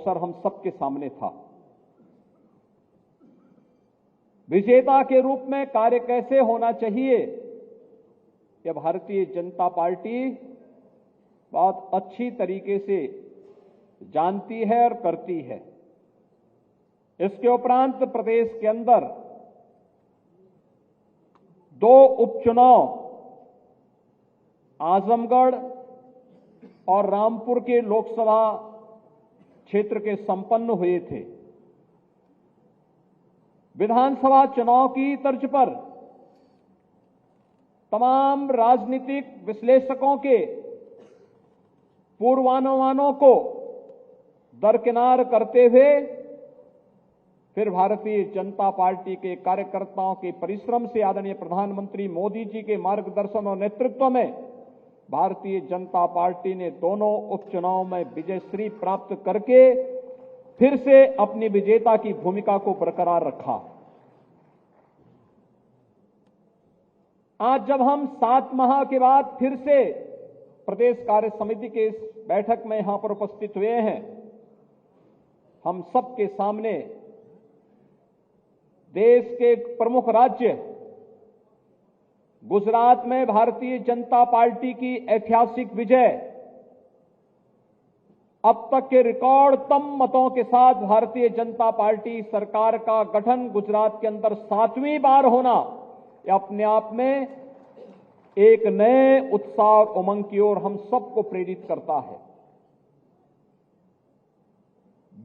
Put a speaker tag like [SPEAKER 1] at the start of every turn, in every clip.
[SPEAKER 1] अवसर हम सबके सामने था। विजेता के रूप में कार्य कैसे होना चाहिए, यह भारतीय जनता पार्टी बहुत अच्छी तरीके से जानती है और करती है। इसके उपरांत प्रदेश के अंदर 2 उपचुनाव आजमगढ़ और रामपुर के लोकसभा क्षेत्र के संपन्न हुए थे। विधानसभा चुनाव की तर्ज पर तमाम राजनीतिक विश्लेषकों के पूर्वानुमानों को दरकिनार करते हुए फिर भारतीय जनता पार्टी के कार्यकर्ताओं के परिश्रम से आदरणीय प्रधानमंत्री मोदी जी के मार्गदर्शन और नेतृत्व में भारतीय जनता पार्टी ने दोनों उपचुनाव में विजयश्री प्राप्त करके फिर से अपनी विजेता की भूमिका को बरकरार रखा। आज जब हम 7 माह के बाद फिर से प्रदेश कार्य समिति के इस बैठक में यहां पर उपस्थित हुए हैं, हम सबके सामने देश के प्रमुख राज्य गुजरात में भारतीय जनता पार्टी की ऐतिहासिक विजय, अब तक के रिकॉर्डतम मतों के साथ भारतीय जनता पार्टी सरकार का गठन गुजरात के अंदर 7वीं बार होना, यह अपने आप में एक नए उत्साह और उमंग की ओर हम सबको प्रेरित करता है।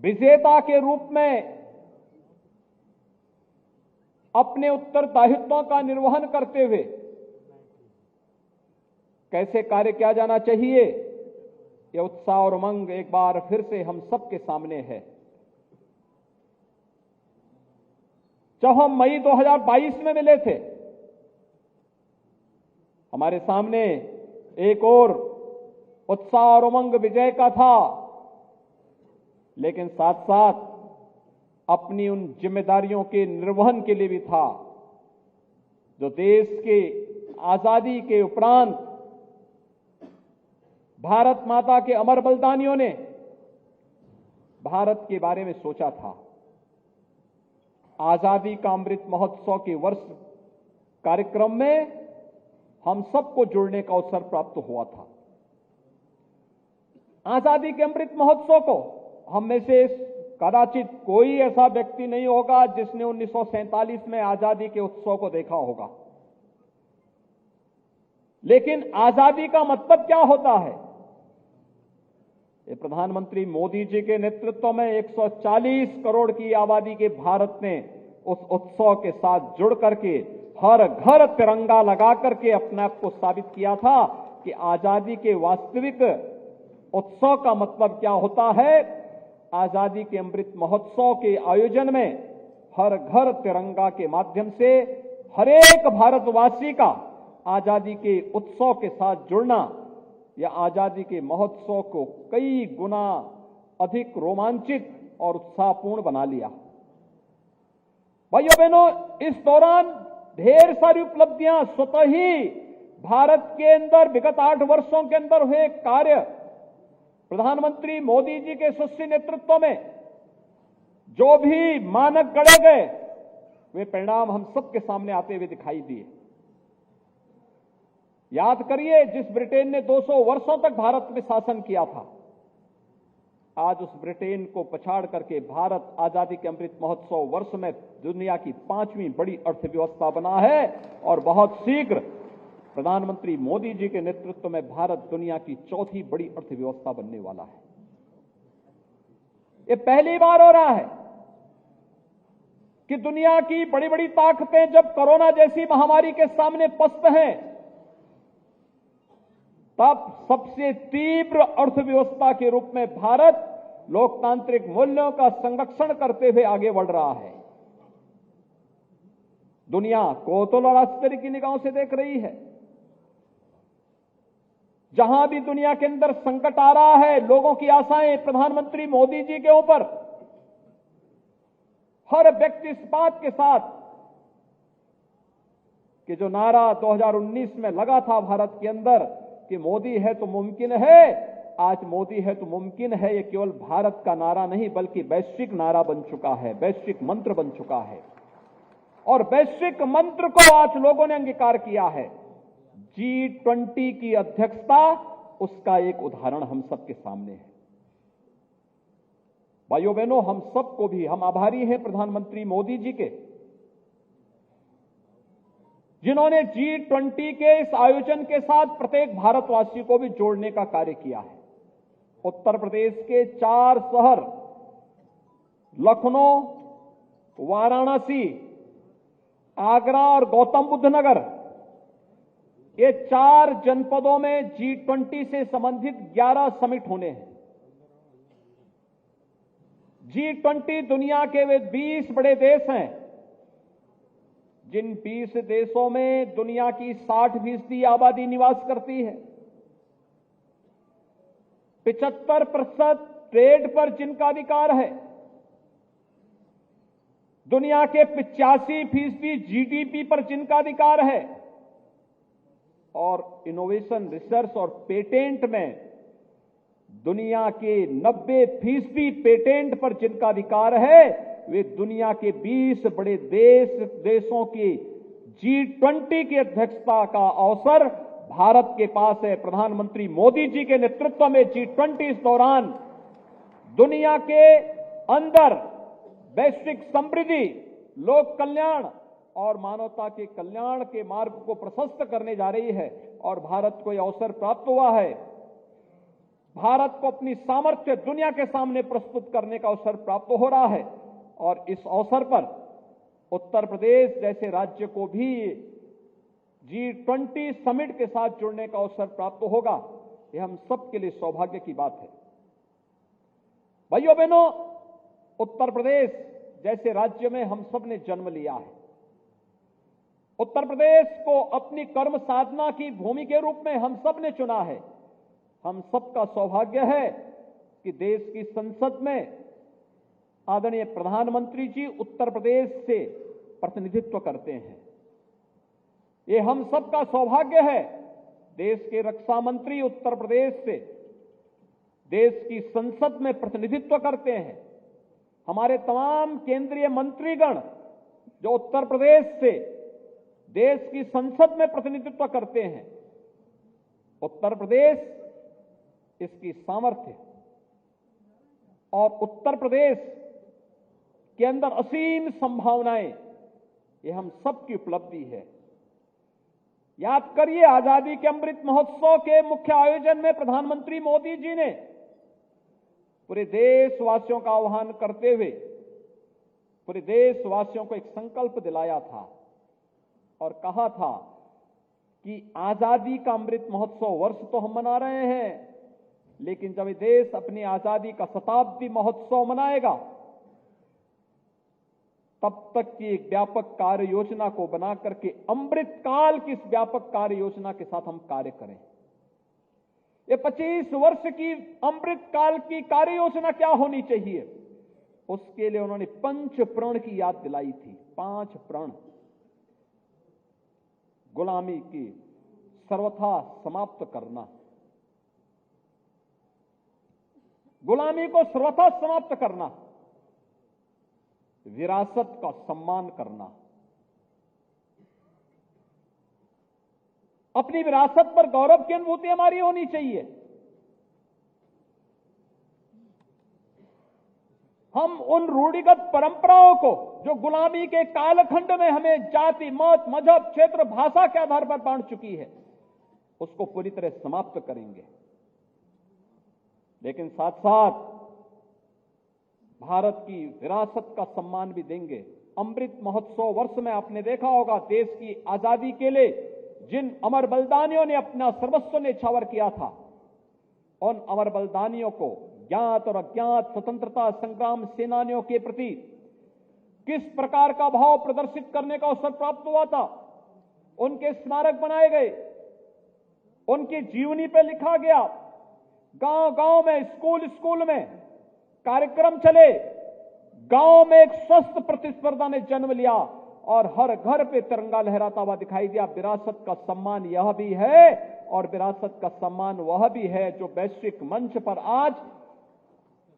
[SPEAKER 1] विजेता के रूप में अपने उत्तरदायित्वों का निर्वहन करते हुए कैसे कार्य किया जाना चाहिए, यह उत्साह और उमंग एक बार फिर से हम सबके सामने है। जब हम मई 2022 में मिले थे, हमारे सामने एक और उत्साह और उमंग विजय का था, लेकिन साथ साथ अपनी उन जिम्मेदारियों के निर्वहन के लिए भी था जो देश के आजादी के उपरांत भारत माता के अमर बलिदानियों ने भारत के बारे में सोचा था। आजादी का अमृत महोत्सव के वर्ष कार्यक्रम में हम सबको जुड़ने का अवसर प्राप्त हुआ था। आजादी के अमृत महोत्सव को हम में से कदाचित कोई ऐसा व्यक्ति नहीं होगा जिसने 1947 में आजादी के उत्सव को देखा होगा। लेकिन आजादी का मतलब क्या होता है, ये प्रधानमंत्री मोदी जी के नेतृत्व में 140 करोड़ की आबादी के भारत ने उस उत्सव के साथ जुड़ करके हर घर तिरंगा लगा करके अपने आप को साबित किया था कि आजादी के वास्तविक उत्सव का मतलब क्या होता है। आजादी के अमृत महोत्सव के आयोजन में हर घर तिरंगा के माध्यम से हर एक भारतवासी का आजादी के उत्सव के साथ जुड़ना, यह आजादी के महोत्सव को कई गुना अधिक रोमांचित और उत्साहपूर्ण बना लिया। भाइयों बहनों, इस दौरान ढेर सारी उपलब्धियां स्वतः ही भारत के अंदर विगत 8 वर्षों के अंदर हुए कार्य, प्रधानमंत्री मोदी जी के यशस्वी नेतृत्व में जो भी मानक गढ़े गए, वे परिणाम हम सबके सामने आते हुए दिखाई दिए। याद करिए, जिस ब्रिटेन ने 200 वर्षों तक भारत में शासन किया था, आज उस ब्रिटेन को पछाड़ करके भारत आजादी के अमृत महोत्सव वर्ष में दुनिया की 5वीं बड़ी अर्थव्यवस्था बना है और बहुत शीघ्र प्रधानमंत्री मोदी जी के नेतृत्व में भारत दुनिया की 4थी बड़ी अर्थव्यवस्था बनने वाला है। ये पहली बार हो रहा है कि दुनिया की बड़ी बड़ी ताकतें जब कोरोना जैसी महामारी के सामने पस्त हैं, तब सबसे तीव्र अर्थव्यवस्था के रूप में भारत लोकतांत्रिक मूल्यों का संरक्षण करते हुए आगे बढ़ रहा है। दुनिया कौतूहल और आश्चर्य की निगाहों से देख रही है। जहां भी दुनिया के अंदर संकट आ रहा है, लोगों की आशाएं प्रधानमंत्री मोदी जी के ऊपर, हर व्यक्ति इस बात के साथ कि जो नारा 2019 में लगा था भारत के अंदर कि मोदी है तो मुमकिन है, आज मोदी है तो मुमकिन है, ये केवल भारत का नारा नहीं बल्कि वैश्विक नारा बन चुका है, वैश्विक मंत्र बन चुका है। और वैश्विक मंत्र को आज लोगों ने अंगीकार किया है। G20 की अध्यक्षता उसका एक उदाहरण हम सबके सामने है। भाइयों बहनों, हम सबको भी हम आभारी हैं प्रधानमंत्री मोदी जी के, जिन्होंने G20 के इस आयोजन के साथ प्रत्येक भारतवासी को भी जोड़ने का कार्य किया है। उत्तर प्रदेश के 4 शहर लखनऊ, वाराणसी, आगरा और गौतम बुद्ध नगर, ये 4 जनपदों में G20 से संबंधित 11 समिट होने हैं। G20 दुनिया के वे 20 बड़े देश हैं जिन 20 देशों में दुनिया की 60% आबादी निवास करती है। 75% ट्रेड पर जिनका अधिकार है, दुनिया के 85% जीडीपी पर जिनका अधिकार है, और इनोवेशन, रिसर्च और पेटेंट में दुनिया के 90% पेटेंट पर जिनका अधिकार है, वे दुनिया के 20 बड़े देशों की G20 की अध्यक्षता का अवसर भारत के पास है। प्रधानमंत्री मोदी जी के नेतृत्व में G20 इस दौरान दुनिया के अंदर वैश्विक समृद्धि, लोक कल्याण और मानवता के कल्याण के मार्ग को प्रशस्त करने जा रही है। और भारत को यह अवसर प्राप्त हुआ है, भारत को अपनी सामर्थ्य दुनिया के सामने प्रस्तुत करने का अवसर प्राप्त हो रहा है। और इस अवसर पर उत्तर प्रदेश जैसे राज्य को भी G20 समिट के साथ जुड़ने का अवसर प्राप्त होगा, यह हम सबके लिए सौभाग्य की बात है। भाइयों बहनों, उत्तर प्रदेश जैसे राज्य में हम सब ने जन्म लिया है। उत्तर प्रदेश को अपनी कर्म साधना की भूमि के रूप में हम सब ने चुना है। हम सबका सौभाग्य है कि देश की संसद में आदरणीय प्रधानमंत्री जी उत्तर प्रदेश से प्रतिनिधित्व करते हैं। ये हम सबका सौभाग्य है। देश के रक्षा मंत्री उत्तर प्रदेश से देश की संसद में प्रतिनिधित्व करते हैं। हमारे तमाम केंद्रीय मंत्रीगण जो उत्तर प्रदेश से देश की संसद में प्रतिनिधित्व करते हैं। उत्तर प्रदेश, इसकी सामर्थ्य और उत्तर प्रदेश के अंदर असीम संभावनाएं, ये हम सबकी उपलब्धि है। याद करिए, आजादी के अमृत महोत्सव के मुख्य आयोजन में प्रधानमंत्री मोदी जी ने पूरे देशवासियों का आह्वान करते हुए पूरे देशवासियों को एक संकल्प दिलाया था और कहा था कि आजादी का अमृत महोत्सव वर्ष तो हम मना रहे हैं, लेकिन जब ये देश अपनी आजादी का शताब्दी महोत्सव मनाएगा, तब तक की एक व्यापक कार्य योजना को बना करके अमृत काल की इस व्यापक कार्य योजना के साथ हम कार्य करें। ये 25 वर्ष की अमृत काल की कार्य योजना क्या होनी चाहिए, उसके लिए उन्होंने 5 प्रण की याद दिलाई थी। 5 प्रण। गुलामी की सर्वथा समाप्त करना, गुलामी को सर्वथा समाप्त करना, विरासत का सम्मान करना, अपनी विरासत पर गौरव की अनुभूति हमारी होनी चाहिए। हम उन रूढ़िगत परंपराओं को जो गुलामी के कालखंड में हमें जाति, मत, मजहब, क्षेत्र, भाषा के आधार पर बांट चुकी है, उसको पूरी तरह समाप्त करेंगे। लेकिन साथ साथ भारत की विरासत का सम्मान भी देंगे। अमृत महोत्सव वर्ष में आपने देखा होगा, देश की आजादी के लिए जिन अमर बलिदानियों ने अपना सर्वस्व न्यौछावर किया था, उन अमर बलिदानियों को, ज्ञात और अज्ञात स्वतंत्रता संग्राम सेनानियों के प्रति किस प्रकार का भाव प्रदर्शित करने का अवसर प्राप्त हुआ था। उनके स्मारक बनाए गए, उनकी जीवनी पे लिखा गया, गांव गांव में, स्कूल स्कूल में कार्यक्रम चले, गांव में एक स्वस्थ प्रतिस्पर्धा ने जन्म लिया और हर घर पे तिरंगा लहराता हुआ दिखाई दिया। विरासत का सम्मान यह भी है और विरासत का सम्मान वह भी है जो वैश्विक मंच पर आज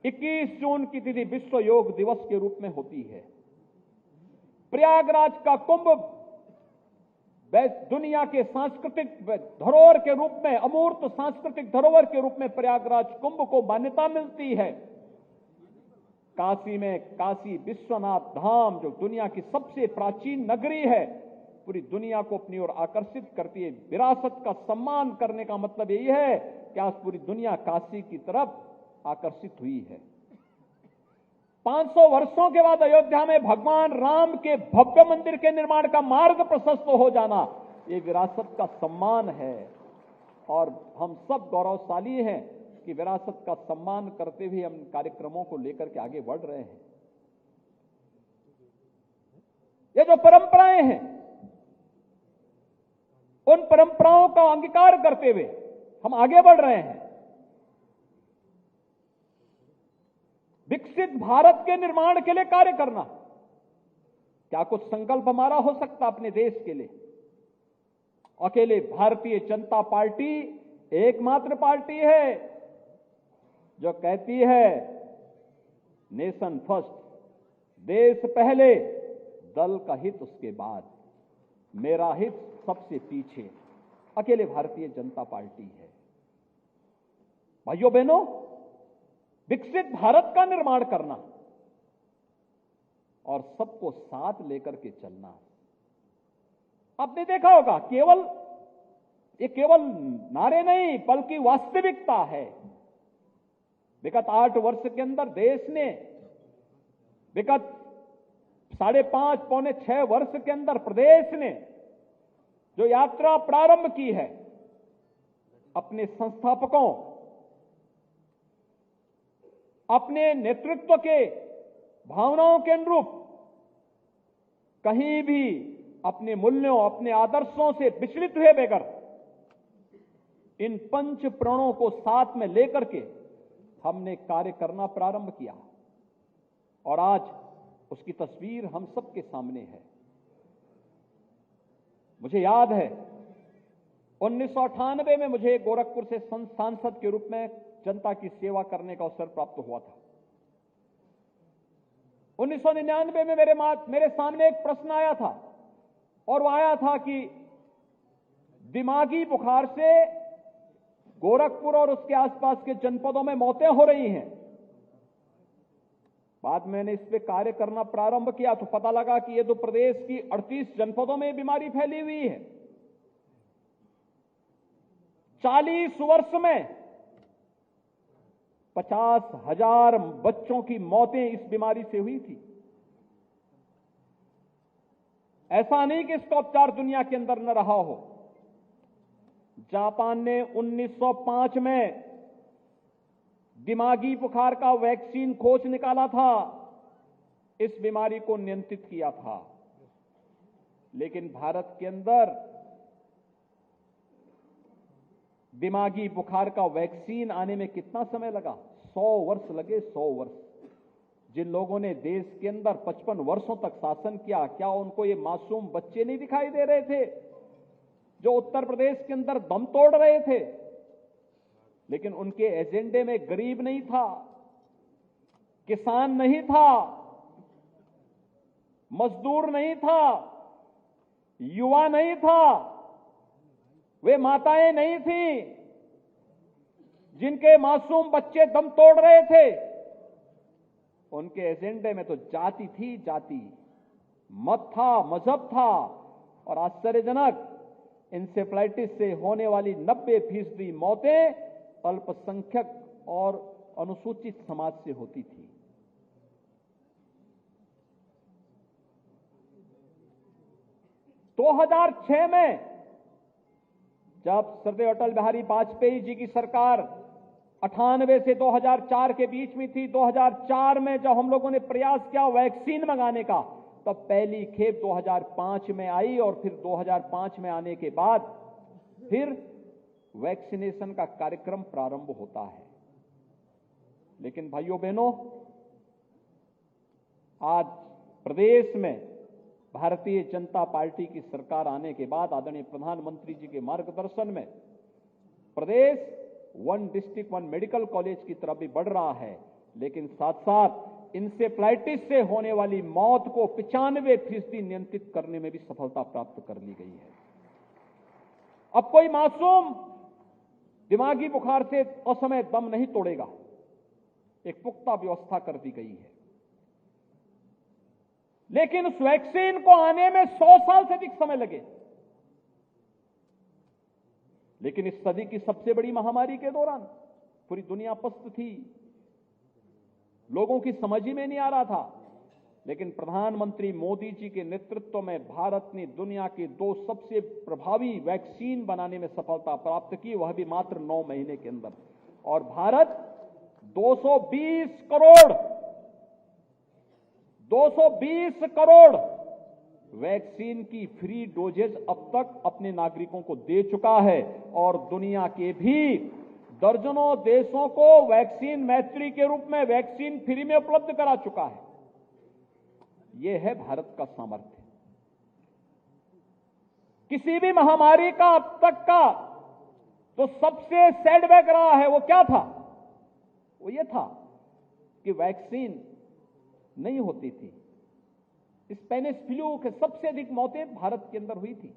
[SPEAKER 1] 21 जून की तिथि विश्व योग दिवस के रूप में होती है। प्रयागराज का कुंभ दुनिया के सांस्कृतिक धरोहर के रूप में, अमूर्त सांस्कृतिक धरोहर के रूप में प्रयागराज कुंभ को मान्यता मिलती है। काशी में काशी विश्वनाथ धाम जो दुनिया की सबसे प्राचीन नगरी है, पूरी दुनिया को अपनी ओर आकर्षित करती है। विरासत का सम्मान करने का मतलब यही है कि आज पूरी दुनिया काशी की तरफ आकर्षित हुई है। 500 वर्षों के बाद अयोध्या में भगवान राम के भव्य मंदिर के निर्माण का मार्ग प्रशस्त हो जाना, ये विरासत का सम्मान है और हम सब गौरवशाली हैं कि विरासत का सम्मान करते हुए हम कार्यक्रमों को लेकर के आगे बढ़ रहे हैं। ये जो परंपराएं हैं, उन परंपराओं का अंगीकार करते हुए हम आगे बढ़ रहे हैं। विकसित भारत के निर्माण के लिए कार्य करना, क्या कुछ संकल्प हमारा हो सकता अपने देश के लिए? अकेले भारतीय जनता पार्टी एकमात्र पार्टी है जो कहती है नेशन फर्स्ट, देश पहले, दल का हित उसके बाद, मेरा हित सबसे पीछे। अकेले भारतीय जनता पार्टी है। भाइयों बहनों, विकसित भारत का निर्माण करना और सबको साथ लेकर के चलना। आपने देखा होगा ये केवल नारे नहीं बल्कि वास्तविकता है। विगत 8 वर्ष के अंदर देश ने, विगत 5.5 पौने 6 वर्ष के अंदर प्रदेश ने जो यात्रा प्रारंभ की है, अपने संस्थापकों, अपने नेतृत्व के भावनाओं के अनुरूप कहीं भी अपने मूल्यों, अपने आदर्शों से विचलित हुए बगैर इन 5 प्रणों को साथ में लेकर के हमने कार्य करना प्रारंभ किया और आज उसकी तस्वीर हम सबके सामने है। मुझे याद है 1998 में मुझे गोरखपुर से सांसद के रूप में जनता की सेवा करने का अवसर प्राप्त हुआ था। 1999 में मेरे सामने एक प्रश्न आया था और वो आया था कि दिमागी बुखार से गोरखपुर और उसके आसपास के जनपदों में मौतें हो रही हैं। बाद में मैंने इस पे कार्य करना प्रारंभ किया तो पता लगा कि ये तो प्रदेश की 38 जनपदों में बीमारी फैली हुई है। 40 वर्ष में 50,000 बच्चों की मौतें इस बीमारी से हुई थी। ऐसा नहीं कि इसका उपचार दुनिया के अंदर न रहा हो। जापान ने 1905 में दिमागी बुखार का वैक्सीन खोज निकाला था, इस बीमारी को नियंत्रित किया था। लेकिन भारत के अंदर दिमागी बुखार का वैक्सीन आने में कितना समय लगा? 100 वर्ष लगे। 100 वर्ष। जिन लोगों ने देश के अंदर 55 वर्षों तक शासन किया, क्या उनको ये मासूम बच्चे नहीं दिखाई दे रहे थे जो उत्तर प्रदेश के अंदर दम तोड़ रहे थे? लेकिन उनके एजेंडे में गरीब नहीं था, किसान नहीं था, मजदूर नहीं था, युवा नहीं था, वे माताएं नहीं थी जिनके मासूम बच्चे दम तोड़ रहे थे। उनके एजेंडे में तो जाति थी, जाति, मत था, मजहब था। और आश्चर्यजनक, इंसेफ्लाइटिस से होने वाली 90% मौतें अल्पसंख्यक और अनुसूचित समाज से होती थी। तो 2006 में जब श्रद्धेय अटल बिहारी वाजपेयी जी की सरकार 98 से 2004 के बीच में थी, 2004 में जब हम लोगों ने प्रयास किया वैक्सीन मंगाने का, तब पहली खेप 2005 में आई और फिर 2005 में आने के बाद फिर वैक्सीनेशन का कार्यक्रम प्रारंभ होता है। लेकिन भाइयों बहनों, आज प्रदेश में भारतीय जनता पार्टी की सरकार आने के बाद आदरणीय प्रधानमंत्री जी के मार्गदर्शन में प्रदेश one district one medical college की तरफ भी बढ़ रहा है, लेकिन साथ साथ इंसेफ्लाइटिस से होने वाली मौत को 95% नियंत्रित करने में भी सफलता प्राप्त कर ली गई है। अब कोई मासूम दिमागी बुखार से असमय दम नहीं तोड़ेगा, एक पुख्ता व्यवस्था कर दी गई है। लेकिन उस वैक्सीन को आने में 100 साल से अधिक समय लगे। लेकिन इस सदी की सबसे बड़ी महामारी के दौरान पूरी दुनिया पस्त थी, लोगों की समझ ही में नहीं आ रहा था, लेकिन प्रधानमंत्री मोदी जी के नेतृत्व में भारत ने दुनिया के 2 सबसे प्रभावी वैक्सीन बनाने में सफलता प्राप्त की, वह भी मात्र 9 महीने के अंदर। और भारत 220 करोड़ वैक्सीन की फ्री डोजेज अब तक अपने नागरिकों को दे चुका है और दुनिया के भी दर्जनों देशों को वैक्सीन मैत्री के रूप में वैक्सीन फ्री में उपलब्ध करा चुका है। यह है भारत का सामर्थ्य। किसी भी महामारी का अब तक का जो सबसे सेटबैक रहा है वो क्या था? वो ये था कि वैक्सीन नहीं होती थी। स्पेनिश फ्लू के सबसे अधिक मौतें भारत के अंदर हुई थी।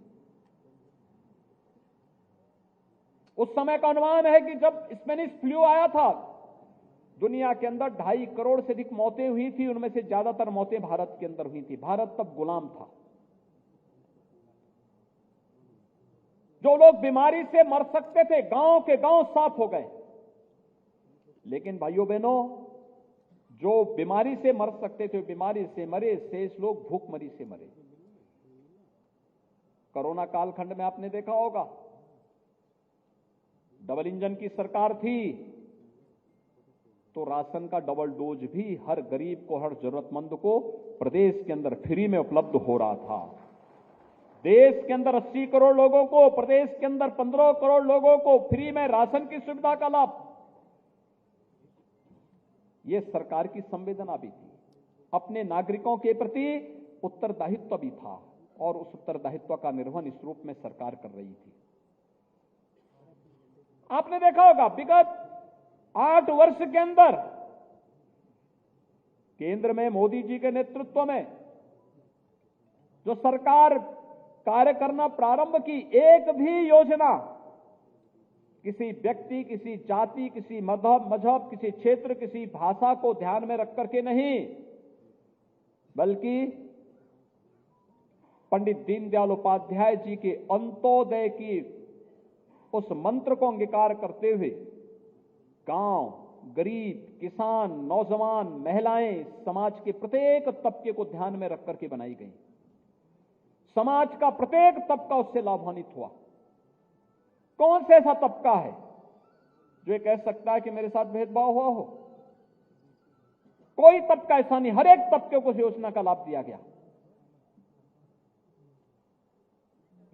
[SPEAKER 1] उस समय का अनुमान है कि जब स्पेनिश फ्लू आया था, दुनिया के अंदर 2.5 करोड़ से अधिक मौतें हुई थी। उनमें से ज्यादातर मौतें भारत के अंदर हुई थी। भारत तब गुलाम था। जो लोग बीमारी से मर सकते थे, गांव के गांव साफ हो गए। लेकिन भाइयों बहनों, जो बीमारी से मर सकते थे बीमारी से मरे, शेष लोग भूखमरी से मरे। कोरोना कालखंड में आपने देखा होगा, डबल इंजन की सरकार थी तो राशन का डबल डोज भी हर गरीब को, हर जरूरतमंद को प्रदेश के अंदर फ्री में उपलब्ध हो रहा था। देश के अंदर 80 करोड़ लोगों को, प्रदेश के अंदर 15 करोड़ लोगों को फ्री में राशन की सुविधा का लाभ। यह सरकार की संवेदना भी थी, अपने नागरिकों के प्रति उत्तरदायित्व भी था और उस उत्तरदायित्व का निर्वहन इस रूप में सरकार कर रही थी। आपने देखा होगा विगत 8 वर्ष के अंदर केंद्र में मोदी जी के नेतृत्व में जो सरकार कार्य करना प्रारंभ की, एक भी योजना किसी व्यक्ति, किसी जाति, किसी मजहब, किसी क्षेत्र, किसी भाषा को ध्यान में रख करके नहीं, बल्कि पंडित दीनदयाल उपाध्याय जी के अंत्योदय की उस मंत्र को अंगीकार करते हुए गांव, गरीब, किसान, नौजवान, महिलाएं, समाज के प्रत्येक तबके को ध्यान में रख करके बनाई गई। समाज का प्रत्येक तबका उससे लाभान्वित हुआ। कौन से ऐसा तबका है जो ये कह सकता है कि मेरे साथ भेदभाव हुआ हो? कोई तबका ऐसा नहीं, हर एक तबके को इस योजना का लाभ दिया गया।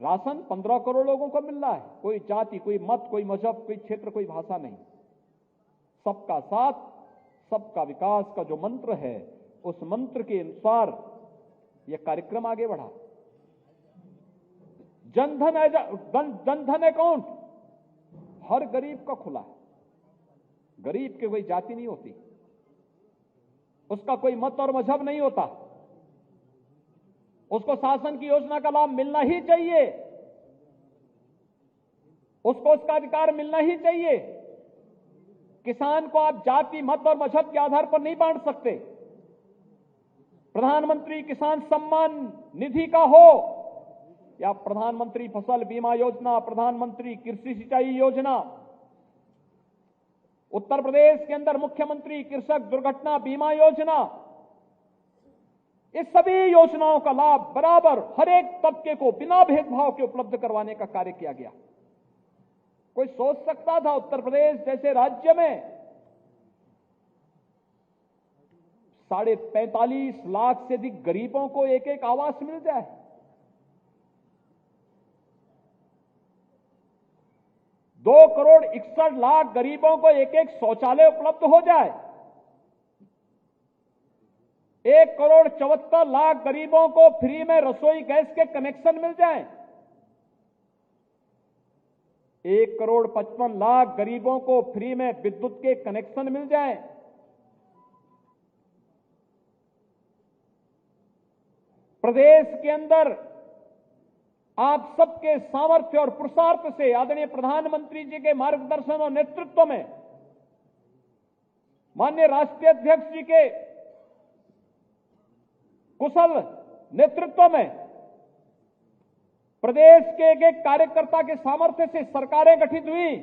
[SPEAKER 1] राशन 15 करोड़ लोगों को मिल रहा है। कोई जाति, कोई मत, कोई मजहब, कोई क्षेत्र, कोई भाषा नहीं। सबका साथ, सबका विकास का जो मंत्र है, उस मंत्र के अनुसार यह कार्यक्रम आगे बढ़ा। जनधन अकाउंट हर गरीब का खुला है। गरीब की कोई जाति नहीं होती, उसका कोई मत और मजहब नहीं होता, उसको शासन की योजना का लाभ मिलना ही चाहिए, उसको उसका अधिकार मिलना ही चाहिए। किसान को आप जाति, मत और मजहब के आधार पर नहीं बांट सकते। प्रधानमंत्री किसान सम्मान निधि का हो या प्रधानमंत्री फसल बीमा योजना, प्रधानमंत्री कृषि सिंचाई योजना, उत्तर प्रदेश के अंदर मुख्यमंत्री कृषक दुर्घटना बीमा योजना, इस सभी योजनाओं का लाभ बराबर हर एक तबके को बिना भेदभाव के उपलब्ध करवाने का कार्य किया गया। कोई सोच सकता था उत्तर प्रदेश जैसे राज्य में 45.5 लाख से अधिक गरीबों को एक एक आवास मिल जाए? 2 करोड़ 61 लाख गरीबों को एक एक शौचालय उपलब्ध हो जाए? 1 करोड़ 74 लाख गरीबों को फ्री में रसोई गैस के कनेक्शन मिल जाए? 1,55,00,000 गरीबों को फ्री में विद्युत के कनेक्शन मिल जाए। प्रदेश के अंदर आप सबके सामर्थ्य और पुरुषार्थ से आदरणीय प्रधानमंत्री जी के मार्गदर्शन और नेतृत्व में, माननीय राष्ट्रीय अध्यक्ष जी के कुशल नेतृत्व में, प्रदेश के एक एक कार्यकर्ता के सामर्थ्य से सरकारें गठित हुई।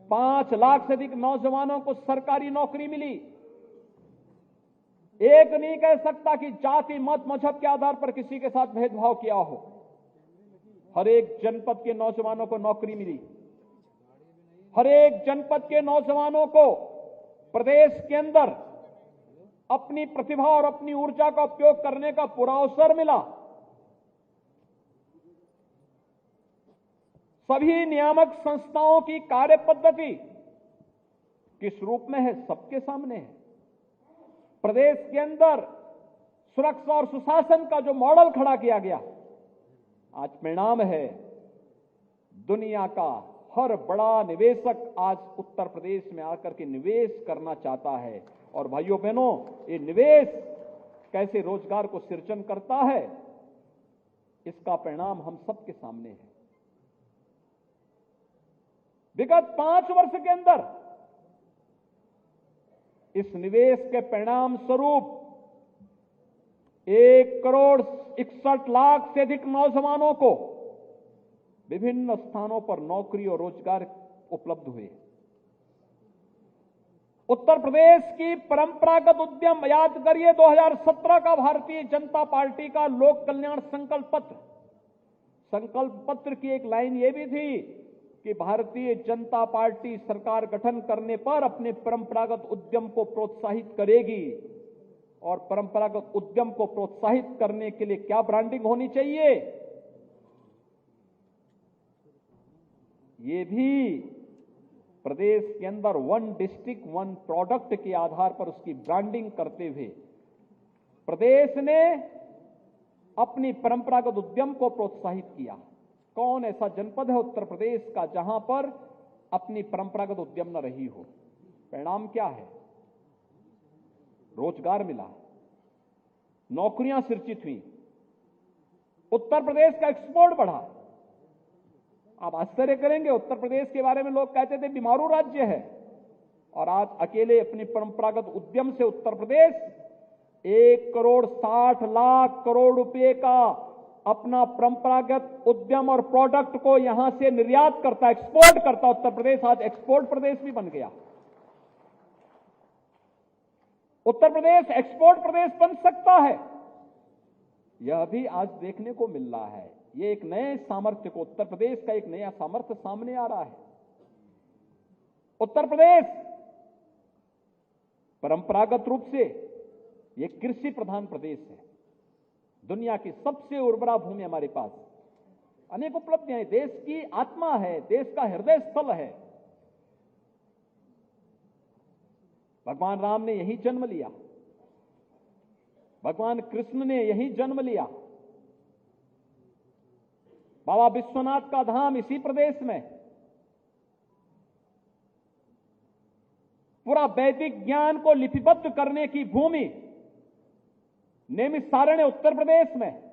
[SPEAKER 1] 5 लाख से अधिक नौजवानों को सरकारी नौकरी मिली। एक नहीं कह सकता कि जाति मत मजहब के आधार पर किसी के साथ भेदभाव किया हो। हर एक जनपद के नौजवानों को नौकरी मिली। हर एक जनपद के नौजवानों को प्रदेश के अंदर अपनी प्रतिभा और अपनी ऊर्जा का उपयोग करने का पूरा अवसर मिला। सभी नियामक संस्थाओं की कार्य पद्धति किस रूप में है, सबके सामने है। प्रदेश के अंदर सुरक्षा और सुशासन का जो मॉडल खड़ा किया गया, आज परिणाम है दुनिया का हर बड़ा निवेशक आज उत्तर प्रदेश में आकर के निवेश करना चाहता है। और भाइयों बहनों, ये निवेश कैसे रोजगार को सृजन करता है, इसका परिणाम हम सबके सामने है। विगत 5 वर्ष के अंदर इस निवेश के परिणाम स्वरूप 1,61,00,000 से अधिक नौजवानों को विभिन्न स्थानों पर नौकरी और रोजगार उपलब्ध हुए। उत्तर प्रदेश की परंपरागत उद्यम, याद करिए 2017 का भारतीय जनता पार्टी का लोक कल्याण संकल्प पत्र की एक लाइन ये भी थी कि भारतीय जनता पार्टी सरकार गठन करने पर अपने परंपरागत उद्यम को प्रोत्साहित करेगी। और परंपरागत उद्यम को प्रोत्साहित करने के लिए क्या ब्रांडिंग होनी चाहिए, ये भी प्रदेश के अंदर 1 डिस्ट्रिक्ट 1 प्रोडक्ट के आधार पर उसकी ब्रांडिंग करते हुए प्रदेश ने अपनी परंपरागत उद्यम को प्रोत्साहित किया। कौन ऐसा जनपद है उत्तर प्रदेश का जहां पर अपनी परंपरागत उद्यम न रही हो? परिणाम क्या है? रोजगार मिला, नौकरियां सृजित हुई, उत्तर प्रदेश का एक्सपोर्ट बढ़ा। आप आश्चर्य करेंगे, उत्तर प्रदेश के बारे में लोग कहते थे बीमारू राज्य है, और आज अकेले अपनी परंपरागत उद्यम से उत्तर प्रदेश 1,60,00,000 करोड़ रुपए का अपना परंपरागत उद्यम और प्रोडक्ट को यहां से निर्यात करता, एक्सपोर्ट करता। उत्तर प्रदेश आज एक्सपोर्ट प्रदेश भी बन गया। उत्तर प्रदेश एक्सपोर्ट प्रदेश बन सकता है, यह भी आज देखने को मिल रहा है। ये एक नए सामर्थ्य को, उत्तर प्रदेश का एक नया सामर्थ्य सामने आ रहा है। उत्तर प्रदेश परंपरागत रूप से ये कृषि प्रधान प्रदेश है। दुनिया की सबसे उर्वरा भूमि हमारे पास, अनेक उपलब्धियां हैं, देश की आत्मा है, देश का हृदय स्थल है। भगवान राम ने यहीं जन्म लिया, भगवान कृष्ण ने यहीं जन्म लिया, बाबा विश्वनाथ का धाम इसी प्रदेश में, पूरा वैदिक ज्ञान को लिपिबद्ध करने की भूमि नैमिषारण्य उत्तर प्रदेश में,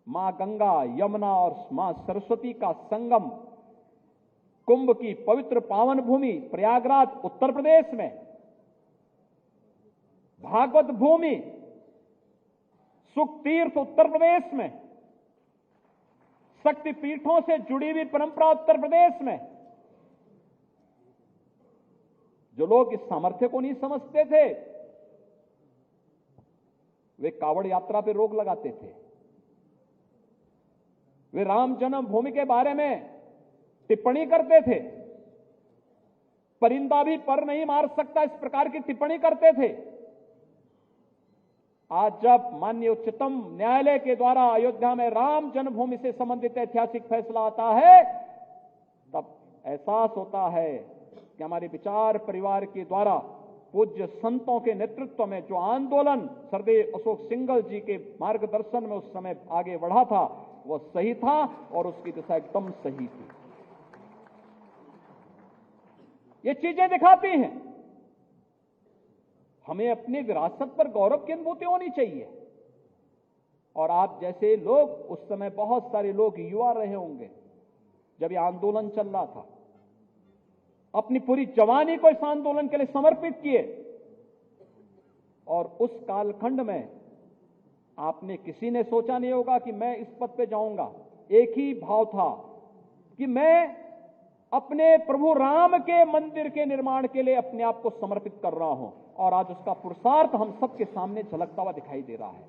[SPEAKER 1] मां गंगा, यमुना और मां सरस्वती का संगम, कुंभ की पवित्र पावन भूमि प्रयागराज उत्तर प्रदेश में, भागवत भूमि सुख तीर्थ उत्तर प्रदेश में, शक्ति पीठों से जुड़ी हुई परंपरा उत्तर प्रदेश में। जो लोग इस सामर्थ्य को नहीं समझते थे, वे कावड़ यात्रा पर रोक लगाते थे, वे राम जन्मभूमि के बारे में टिप्पणी करते थे, परिंदा भी पर नहीं मार सकता, इस प्रकार की टिप्पणी करते थे। आज जब माननीय उच्चतम न्यायालय के द्वारा अयोध्या में राम जन्मभूमि से संबंधित ऐतिहासिक फैसला आता है, तब एहसास होता है कि हमारे विचार परिवार के द्वारा पूज्य संतों के नेतृत्व में जो आंदोलन सरदेव अशोक सिंघल जी के मार्गदर्शन में उस समय आगे बढ़ा था, वह सही था और उसकी दिशा एकदम सही थी। ये चीजें दिखाती हैं हमें अपनी विरासत पर गौरव की अनुभूति होनी चाहिए। और आप जैसे लोग, उस समय बहुत सारे लोग युवा रहे होंगे जब ये आंदोलन चल रहा था, अपनी पूरी जवानी को इस आंदोलन के लिए समर्पित किए। और उस कालखंड में आपने किसी ने सोचा नहीं होगा कि मैं इस पद पे जाऊंगा। एक ही भाव था कि मैं अपने प्रभु राम के मंदिर के निर्माण के लिए अपने आप को समर्पित कर रहा हूं। और आज उसका पुरुषार्थ हम सबके सामने झलकता हुआ दिखाई दे रहा है।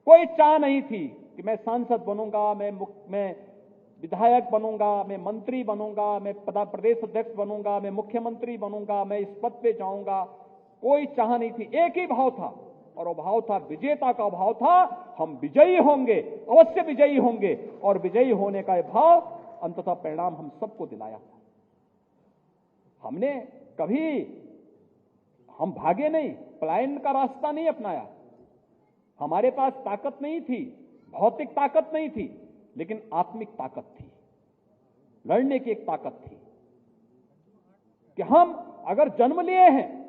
[SPEAKER 1] कोई चाह नहीं थी कि मैं सांसद बनूंगा, मैं विधायक बनूंगा, मैं मंत्री बनूंगा, मैं प्रदेश अध्यक्ष बनूंगा, मैं मुख्यमंत्री बनूंगा, मैं इस पद पे जाऊंगा। कोई चाह नहीं थी, एक ही भाव था और वो भाव था, विजेता का भाव था, हम विजयी होंगे, अवश्य विजयी होंगे। और विजयी होने का भाव अंततः परिणाम हम सबको दिलाया। हमने कभी हम भागे नहीं, पलायन का रास्ता नहीं अपनाया। हमारे पास ताकत नहीं थी, भौतिक ताकत नहीं थी, लेकिन आत्मिक ताकत थी, लड़ने की एक ताकत थी कि हम अगर जन्म लिए हैं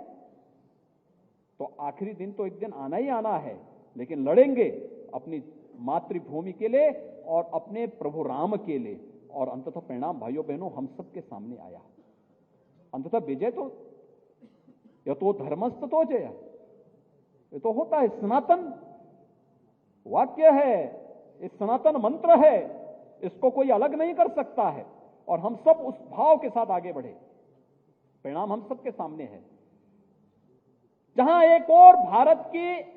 [SPEAKER 1] तो आखिरी दिन तो एक दिन आना ही आना है, लेकिन लड़ेंगे अपनी मातृभूमि के लिए और अपने प्रभु राम के लिए। और अंततः परिणाम भाइयों बहनों हम सबके सामने आया। अंततः विजय तो यह तो धर्मस्थ तो जय, ये तो होता है, सनातन वाक्य है, ये सनातन मंत्र है, इसको कोई अलग नहीं कर सकता है। और हम सब उस भाव के साथ आगे बढ़े, परिणाम हम सबके सामने है। जहां एक और भारत की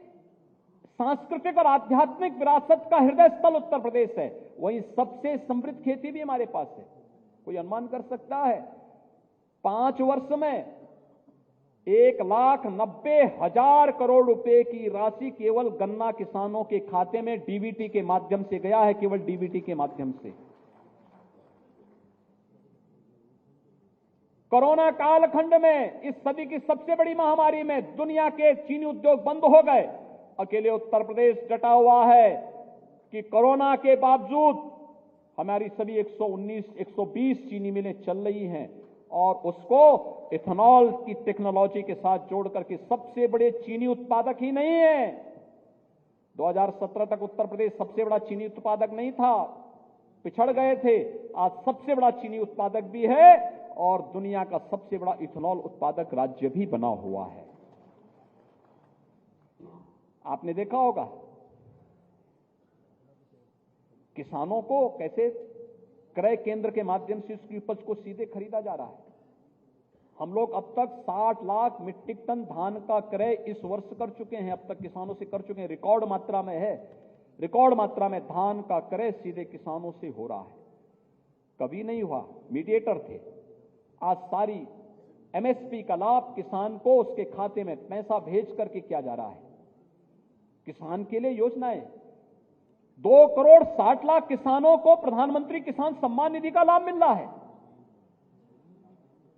[SPEAKER 1] सांस्कृतिक और आध्यात्मिक विरासत का हृदय स्थल उत्तर प्रदेश है, वहीं सबसे समृद्ध खेती भी हमारे पास है। कोई अनुमान कर सकता है 5 वर्ष में 1,90,000 करोड़ रुपए की राशि केवल गन्ना किसानों के खाते में डीबीटी के माध्यम से गया है, केवल डीबीटी के माध्यम से। कोरोना कालखंड में, इस सदी की सबसे बड़ी महामारी में दुनिया के चीनी उद्योग बंद हो गए, अकेले उत्तर प्रदेश डटा हुआ है कि कोरोना के बावजूद हमारी सभी 119-120 चीनी मिलें चल रही हैं और उसको इथेनॉल की टेक्नोलॉजी के साथ जोड़कर के सबसे बड़े चीनी उत्पादक ही नहीं है। 2017 तक उत्तर प्रदेश सबसे बड़ा चीनी उत्पादक नहीं था, पिछड़ गए थे। आज सबसे बड़ा चीनी उत्पादक भी है और दुनिया का सबसे बड़ा इथेनॉल उत्पादक राज्य भी बना हुआ है। आपने देखा होगा किसानों को कैसे क्रय केंद्र के माध्यम से उसकी उपज को सीधे खरीदा जा रहा है। हम लोग अब तक 60 लाख मीट्रिक टन धान का क्रय इस वर्ष कर चुके हैं, अब तक किसानों से कर चुके हैं, रिकॉर्ड मात्रा में है। रिकॉर्ड मात्रा में धान का क्रय सीधे किसानों से हो रहा है। कभी नहीं हुआ, मीडिएटर थे। आज सारी एमएसपी का लाभ किसान को उसके खाते में पैसा भेज करके किया जा रहा है। किसान के लिए योजनाएं, 2,60,00,000 किसानों को प्रधानमंत्री किसान सम्मान निधि का लाभ मिल रहा है।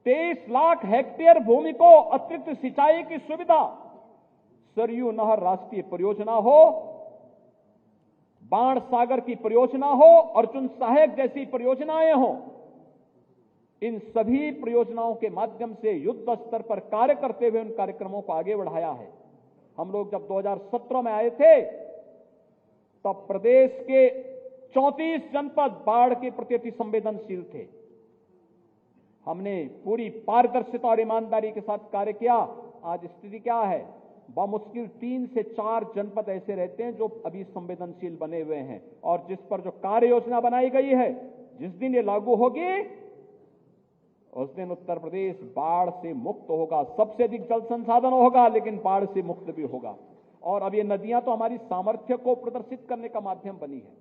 [SPEAKER 1] 23 लाख हेक्टेयर भूमि को अतिरिक्त सिंचाई की सुविधा, सरयू नहर राष्ट्रीय परियोजना हो, बाण सागर की परियोजना हो, अर्जुन सहायक जैसी परियोजनाएं हो, इन सभी परियोजनाओं के माध्यम से युद्ध स्तर पर कार्य करते हुए उन कार्यक्रमों को आगे बढ़ाया है। हम लोग जब 2017 में आए थे तब प्रदेश के 34 जनपद बाढ़ के प्रति अति संवेदनशील थे। हमने पूरी पारदर्शिता और ईमानदारी के साथ कार्य किया। आज स्थिति क्या है? बामुश्किल 3 से 4 जनपद ऐसे रहते हैं जो अभी संवेदनशील बने हुए हैं और जिस पर जो कार्य योजना बनाई गई है, जिस दिन ये लागू होगी उस दिन उत्तर प्रदेश बाढ़ से मुक्त होगा। सबसे अधिक जल संसाधन होगा लेकिन बाढ़ से मुक्त भी होगा। और अब ये नदियां तो हमारी सामर्थ्य को प्रदर्शित करने का माध्यम बनी है।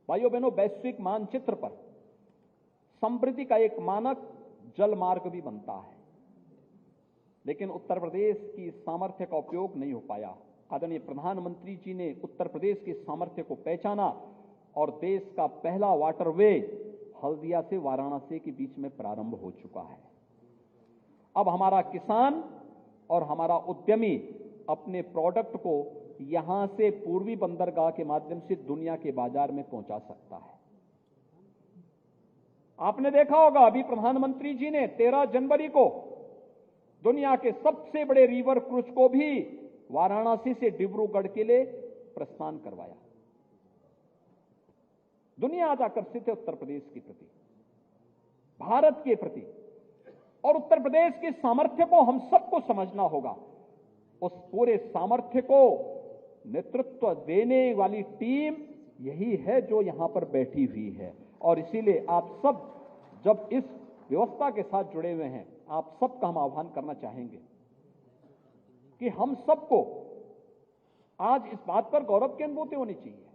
[SPEAKER 1] भाइयों बहनों, वैश्विक मानचित्र पर समृद्धि का एक मानक जल मार्ग भी बनता है, लेकिन उत्तर प्रदेश की सामर्थ्य का उपयोग नहीं हो पाया। आदरणीय प्रधानमंत्री जी ने उत्तर प्रदेश की सामर्थ्य को पहचाना और देश का पहला वाटरवे हल्दिया से वाराणसी के बीच में प्रारंभ हो चुका है। अब हमारा किसान और हमारा उद्यमी अपने प्रोडक्ट को यहां से पूर्वी बंदरगाह के माध्यम से दुनिया के बाजार में पहुंचा सकता है। आपने देखा होगा अभी प्रधानमंत्री जी ने 13 जनवरी को दुनिया के सबसे बड़े रिवर क्रूज को भी वाराणसी से डिब्रूगढ़ के लिए प्रस्थान करवाया। दुनिया आज आकर्षित है उत्तर प्रदेश के प्रति, भारत के प्रति, और उत्तर प्रदेश के सामर्थ्य को हम सबको समझना होगा। उस पूरे सामर्थ्य को नेतृत्व देने वाली टीम यही है जो यहां पर बैठी हुई है। और इसीलिए आप सब जब इस व्यवस्था के साथ जुड़े हुए हैं, आप सबका हम आह्वान करना चाहेंगे कि हम सबको आज इस बात पर गौरव की अनुभूति होनी चाहिए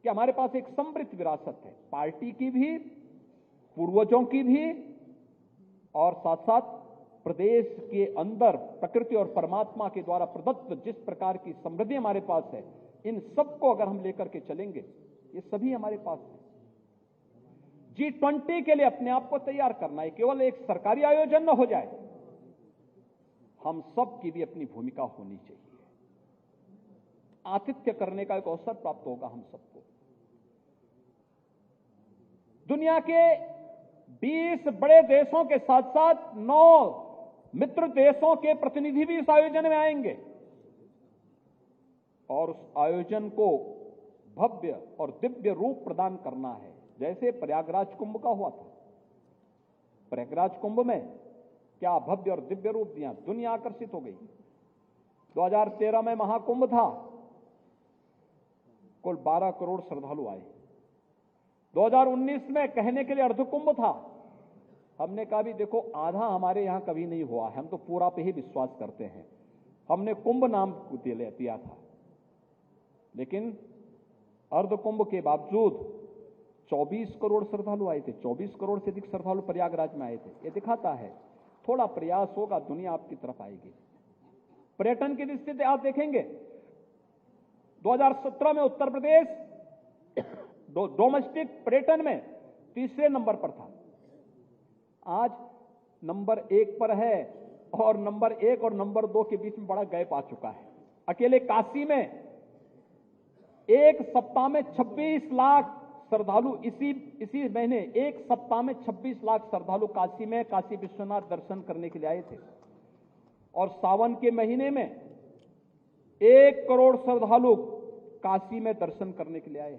[SPEAKER 1] कि हमारे पास एक समृद्ध विरासत है, पार्टी की भी, पूर्वजों की भी, और साथ साथ प्रदेश के अंदर प्रकृति और परमात्मा के द्वारा प्रदत्त जिस प्रकार की समृद्धि हमारे पास है, इन सबको अगर हम लेकर के चलेंगे, ये सभी हमारे पास है। G20 के लिए अपने आप को तैयार करना है, केवल एक सरकारी आयोजन न हो जाए, हम सब की भी अपनी भूमिका होनी चाहिए। आतिथ्य करने का एक अवसर प्राप्त होगा हम सबको। दुनिया के 20 बड़े देशों के साथ साथ 9 मित्र देशों के प्रतिनिधि भी इस आयोजन में आएंगे और उस आयोजन को भव्य और दिव्य रूप प्रदान करना है, जैसे प्रयागराज कुंभ का हुआ था। प्रयागराज कुंभ में क्या भव्य और दिव्य रूप दिया, दुनिया आकर्षित हो गई। 2013 में महाकुंभ था, कुल 12 करोड़ श्रद्धालु आए। 2019 में कहने के लिए अर्धकुंभ था, हमने कहा भी देखो आधा हमारे यहां कभी नहीं हुआ है, हम तो पूरा पे ही विश्वास करते हैं, हमने कुंभ नाम दिया था। लेकिन अर्धकुंभ के बावजूद 24 करोड़ श्रद्धालु आए थे, 24 करोड़ से अधिक श्रद्धालु प्रयागराज में आए थे। ये दिखाता है थोड़ा प्रयास होगा, दुनिया आपकी तरफ आएगी। पर्यटन की दृष्टि से आप देखेंगे 2017 में उत्तर प्रदेश डोमेस्टिक पर्यटन में तीसरे नंबर पर था, आज नंबर 1 पर है और नंबर 1 और नंबर 2 के बीच में बड़ा गैप आ चुका है। अकेले काशी में एक सप्ताह में 26 लाख श्रद्धालु, इसी महीने एक सप्ताह में 26 लाख श्रद्धालु काशी में काशी विश्वनाथ दर्शन करने के लिए आए थे। और सावन के महीने में 1 करोड़ श्रद्धालु काशी में दर्शन करने के लिए आए।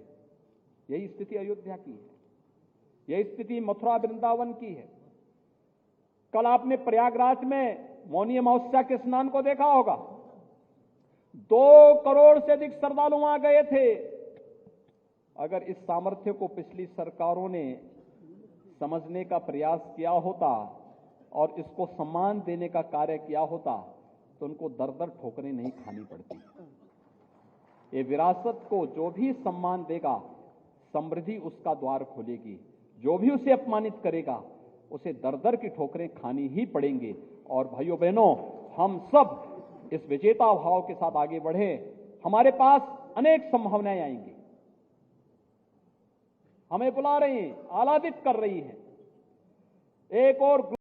[SPEAKER 1] यही स्थिति अयोध्या की है, यही स्थिति मथुरा वृंदावन की है। कल आपने प्रयागराज में मौनी अमावस्या के स्नान को देखा होगा, 2 करोड़ से अधिक श्रद्धालु वहां गए थे। अगर इस सामर्थ्य को पिछली सरकारों ने समझने का प्रयास किया होता और इसको सम्मान देने का कार्य किया होता तो उनको दर-दर ठोकरें नहीं खानी पड़ती। ये विरासत को जो भी सम्मान देगा, समृद्धि उसका द्वार खोलेगी। जो भी उसे अपमानित करेगा, उसे दर-दर की ठोकरें खानी ही पड़ेंगे। और भाइयों बहनों, हम सब इस विजेता भाव के साथ आगे बढ़े। हमारे पास अनेक संभावनाएं आएंगी, हमें बुला रही हैं, आह्लादित कर रही हैं। एक और